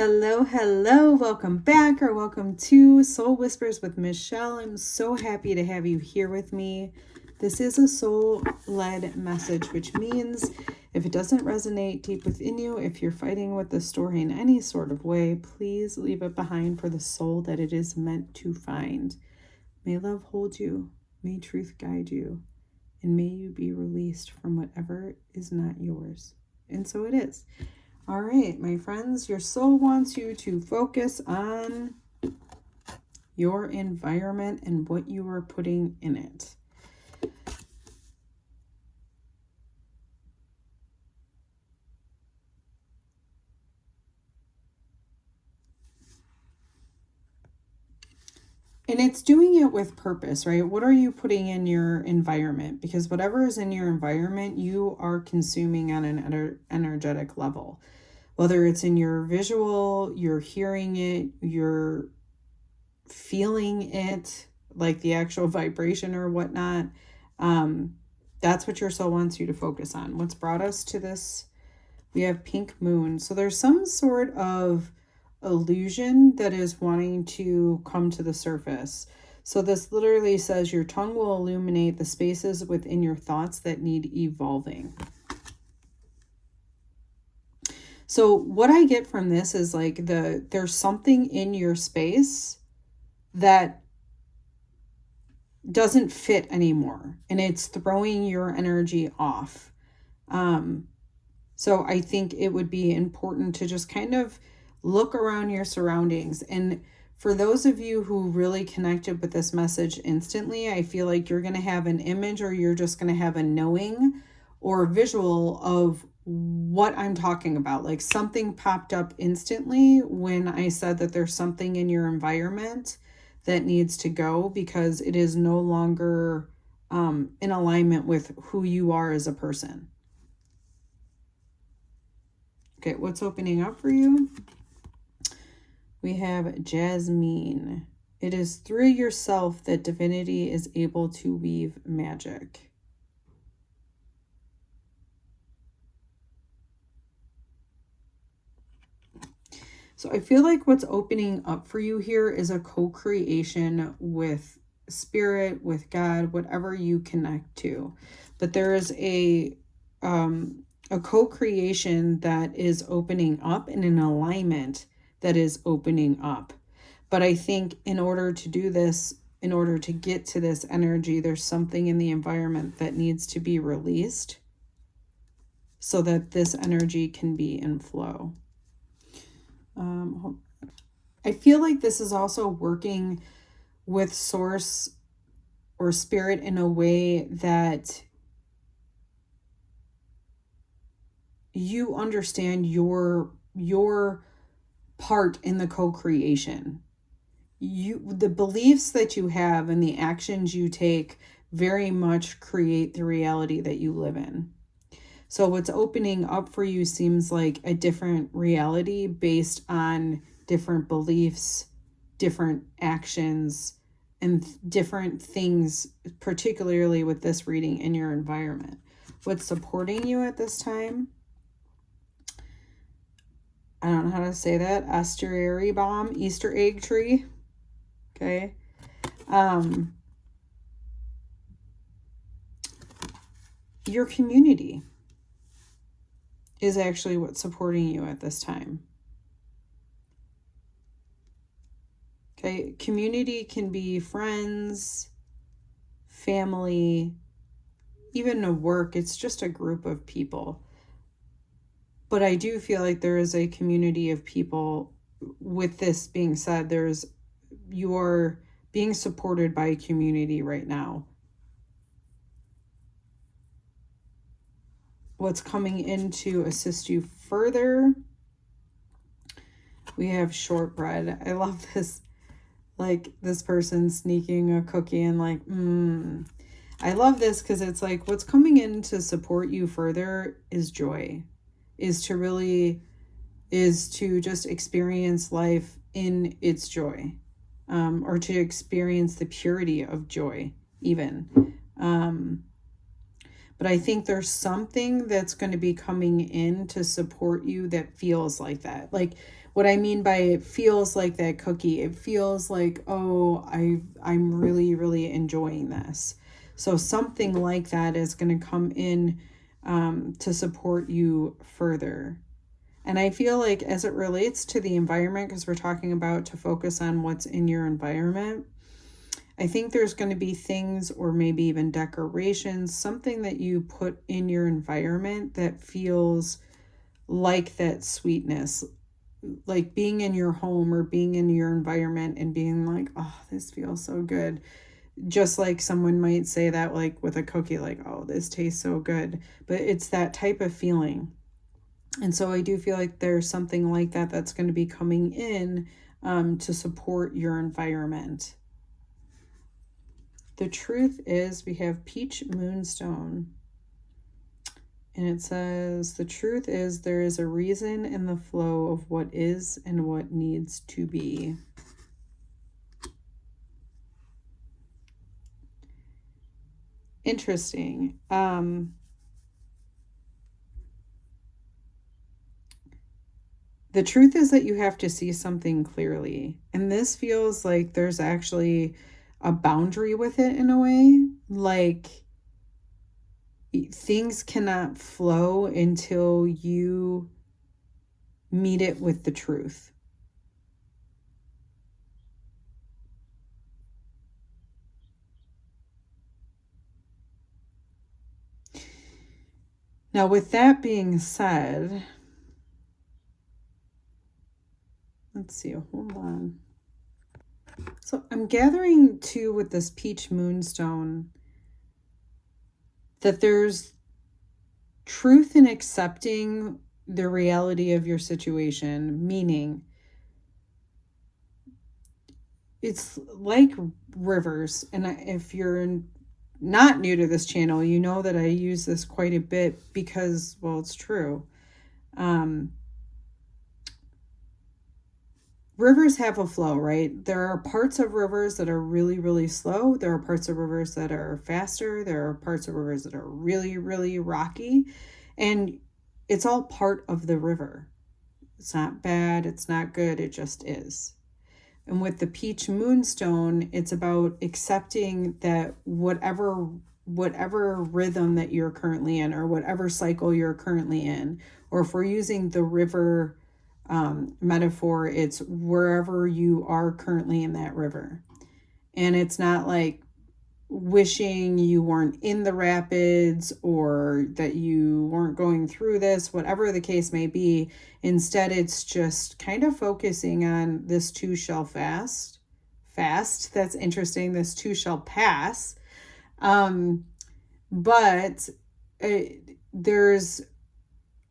Hello, hello, welcome back or welcome to Soul Whispers with Michelle. I'm so happy to have you here with me. This is a soul-led message, which means if it doesn't resonate deep within you, if you're fighting with the story in any sort of way, please leave it behind for the soul that it is meant to find. May love hold you, may truth guide you, and may you be released from whatever is not yours. And so it is. All right, my friends, your soul wants you to focus on your environment and what you are putting in it. And it's doing it with purpose, right? What are you putting in your environment? Because whatever is in your environment, you are consuming on an energetic level. Whether it's in your visual, you're hearing it, you're feeling it, like the actual vibration or whatnot. That's what your soul wants you to focus on. What's brought us to this? We have pink moon. So there's some sort of illusion that is wanting to come to the surface. So this literally says your tongue will illuminate the spaces within your thoughts that need evolving. So what I get from this is like there's something in your space that doesn't fit anymore, and it's throwing your energy off. So I think it would be important to just kind of look around your surroundings. And for those of you who really connected with this message instantly, I feel like you're going to have an image, or you're just going to have a knowing or visual of what I'm talking about. Like something popped up instantly when I said that there's something in your environment that needs to go because it is no longer in alignment with who you are as a person. Okay, what's opening up for you? We have Jasmine. It is through yourself that divinity is able to weave magic. So I feel like what's opening up for you here is a co-creation with spirit, with God, whatever you connect to. But there is a co-creation that is opening up and an alignment that is opening up. But I think in order to do this, in order to get to this energy, there's something in the environment that needs to be released so that this energy can be in flow. I feel like this is also working with source or spirit in a way that you understand your part in the co-creation. The beliefs that you have and the actions you take very much create the reality that you live in. So what's opening up for you seems like a different reality based on different beliefs, different actions, and different things, particularly with this reading in your environment. What's supporting you at this time? I don't know how to say that. Asterary bomb, Easter egg tree. Okay. Your community is actually what's supporting you at this time. Okay. Community can be friends, family, even a work. It's just a group of people. But I do feel like there is a community of people. With this being said, you are being supported by a community right now. What's coming in to assist you further? We have shortbread. I love this. Like this person sneaking a cookie and like, I love this because it's like what's coming in to support you further is joy. Is to just experience life in its joy, or to experience the purity of joy even. But I think there's something that's going to be coming in to support you that feels like that. Like, what I mean by it feels like that cookie, it feels like, oh, I'm really, really enjoying this. So something like that is going to come in to support you further. And I feel like as it relates to the environment, because we're talking about to focus on what's in your environment, I think there's going to be things, or maybe even decorations, something that you put in your environment that feels like that sweetness, like being in your home or being in your environment and being like, oh, this feels so good. Just like someone might say that, like with a cookie, like, oh, this tastes so good. But it's that type of feeling. And so I do feel like there's something like that that's going to be coming in to support your environment. The truth is, we have peach moonstone. And it says, the truth is, there is a reason in the flow of what is and what needs to be. Interesting. The truth is that you have to see something clearly. And this feels like there's actually a boundary with it in a way. Like, things cannot flow until you meet it with the truth. Now, with that being said, let's see, hold on. So I'm gathering too with this peach moonstone that there's truth in accepting the reality of your situation, meaning it's like rivers. And if you're not new to this channel, you know that I use this quite a bit because, well, it's true. Rivers have a flow, right? There are parts of rivers that are really, really slow. There are parts of rivers that are faster. There are parts of rivers that are really, really rocky. And it's all part of the river. It's not bad. It's not good. It just is. And with the peach moonstone, it's about accepting that whatever rhythm that you're currently in, or whatever cycle you're currently in, or if we're using the river metaphor, it's wherever you are currently in that river. And it's not like wishing you weren't in the rapids or that you weren't going through this, whatever the case may be. Instead, it's just kind of focusing on this too shall fast. That's interesting. This too shall pass. But there's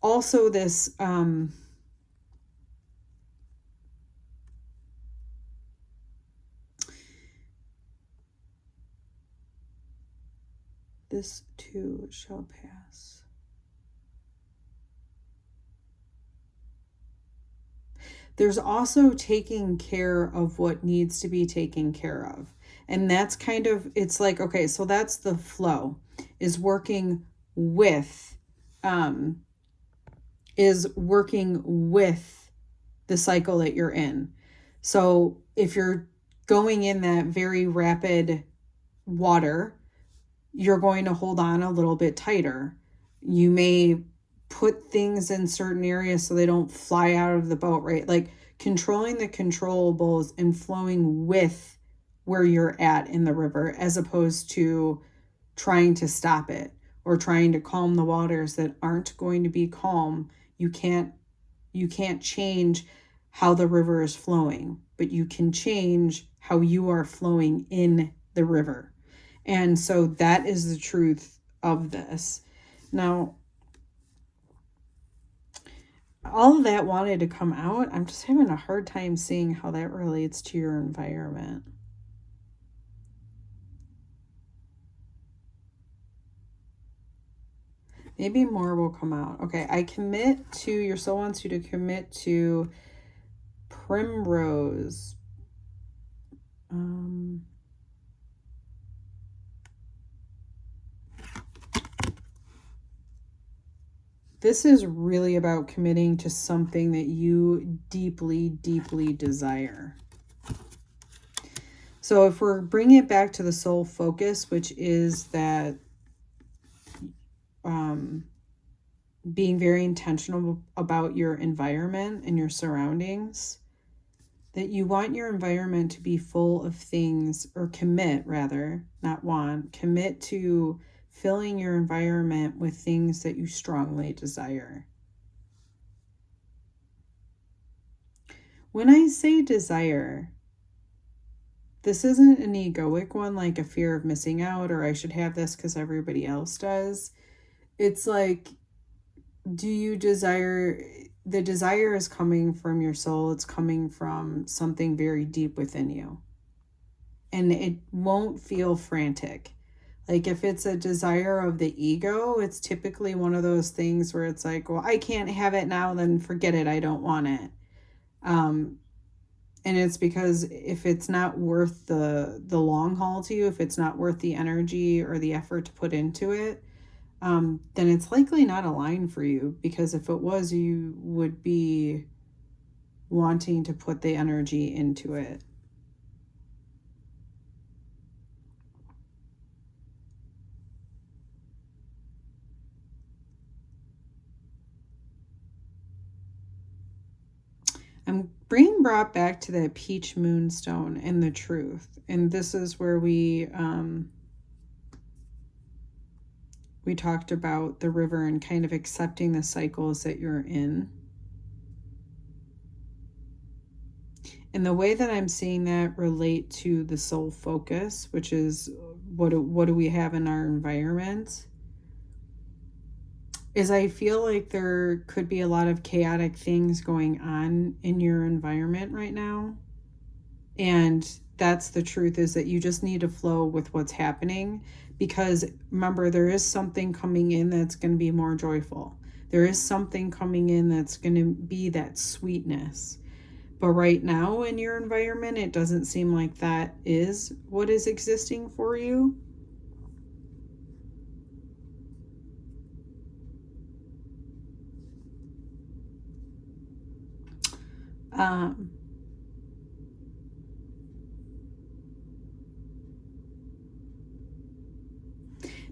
also this this too shall pass. There's also taking care of what needs to be taken care of. And that's kind of, it's like, okay, so that's the flow, is working with the cycle that you're in. So if you're going in that very rapid water, you're going to hold on a little bit tighter. You may put things in certain areas so they don't fly out of the boat, right? Like controlling the controllables and flowing with where you're at in the river, as opposed to trying to stop it or trying to calm the waters that aren't going to be calm. You can't change how the river is flowing, but you can change how you are flowing in the river. And so that is the truth of this. Now, all of that wanted to come out. I'm just having a hard time seeing how that relates to your environment. Maybe more will come out. Okay, I commit to, your soul wants you to commit to primrose. This is really about committing to something that you deeply, deeply desire. So if we're bringing it back to the soul focus, which is that being very intentional about your environment and your surroundings, that you want your environment to be full of things, or commit rather, not want, commit to filling your environment with things that you strongly desire. When I say desire, this isn't an egoic one, like a fear of missing out, or I should have this because everybody else does. It's like, do you desire, the desire is coming from your soul. It's coming from something very deep within you. And it won't feel frantic. Like if it's a desire of the ego, it's typically one of those things where it's like, well, I can't have it now, then forget it. I don't want it. And it's because if it's not worth the long haul to you, if it's not worth the energy or the effort to put into it, then it's likely not aligned for you, because if it was, you would be wanting to put the energy into it. I'm being brought back to that peach moonstone and the truth. And this is where we talked about the river and kind of accepting the cycles that you're in. And the way that I'm seeing that relate to the soul focus, which is what do we have in our environment, is I feel like there could be a lot of chaotic things going on in your environment right now. And that's the truth, is that you just need to flow with what's happening. Because remember, there is something coming in that's going to be more joyful. There is something coming in that's going to be that sweetness. But right now in your environment, it doesn't seem like that is what is existing for you.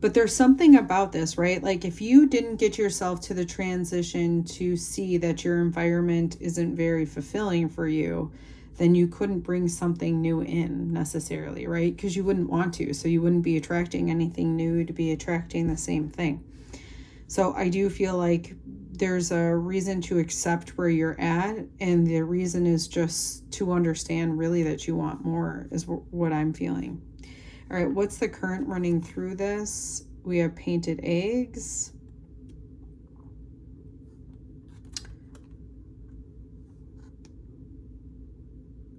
But there's something about this, right? Like if you didn't get yourself to the transition to see that your environment isn't very fulfilling for you, then you couldn't bring something new in necessarily, right? Because you wouldn't want to. So you wouldn't be attracting anything new, to be attracting the same thing. So I do feel like there's a reason to accept where you're at. And the reason is just to understand really that you want more, is what I'm feeling. All right, what's the current running through this? We have painted eggs.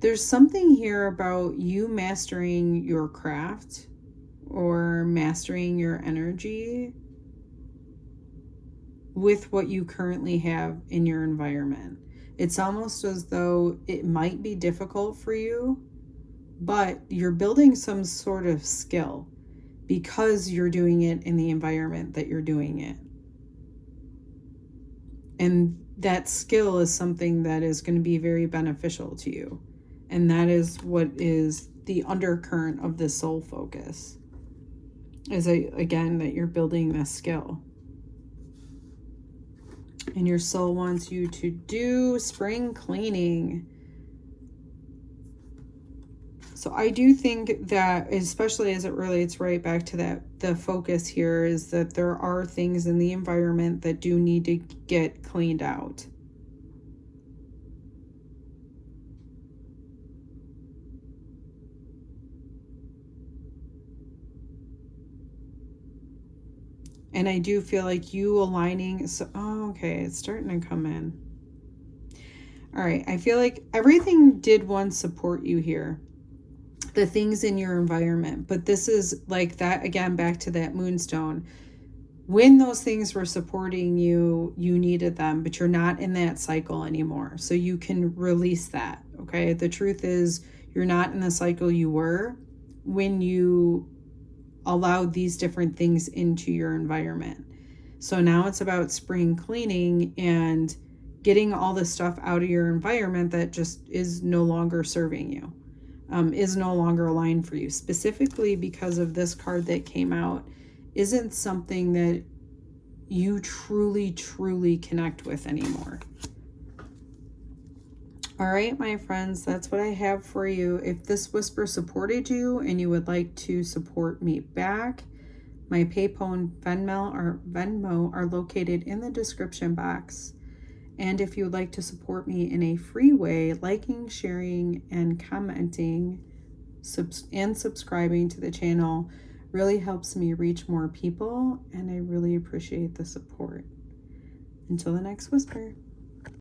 There's something here about you mastering your craft or mastering your energy with what you currently have in your environment. It's almost as though it might be difficult for you, but you're building some sort of skill because you're doing it in the environment that you're doing it. And that skill is something that is going to be very beneficial to you. And that is what is the undercurrent of this soul focus. Is again, that you're building this skill. And your soul wants you to do spring cleaning. So I do think that, especially as it relates right back to that, the focus here is that there are things in the environment that do need to get cleaned out. And I do feel like you aligning. So, oh, okay, it's starting to come in. All right, I feel like everything did once support you here. The things in your environment, but this is like that again, back to that moonstone. When those things were supporting you, you needed them, but you're not in that cycle anymore. So you can release that. Okay. The truth is, you're not in the cycle you were when you allowed these different things into your environment. So now it's about spring cleaning and getting all the stuff out of your environment that just is no longer serving you, is no longer aligned for you. Specifically because of this card that came out, isn't something that you truly, truly connect with anymore. All right, my friends, that's what I have for you. If this whisper supported you and you would like to support me back, my PayPal and Venmo are located in the description box. And if you would like to support me in a free way, liking, sharing, and commenting and subscribing to the channel really helps me reach more people, and I really appreciate the support. Until the next whisper.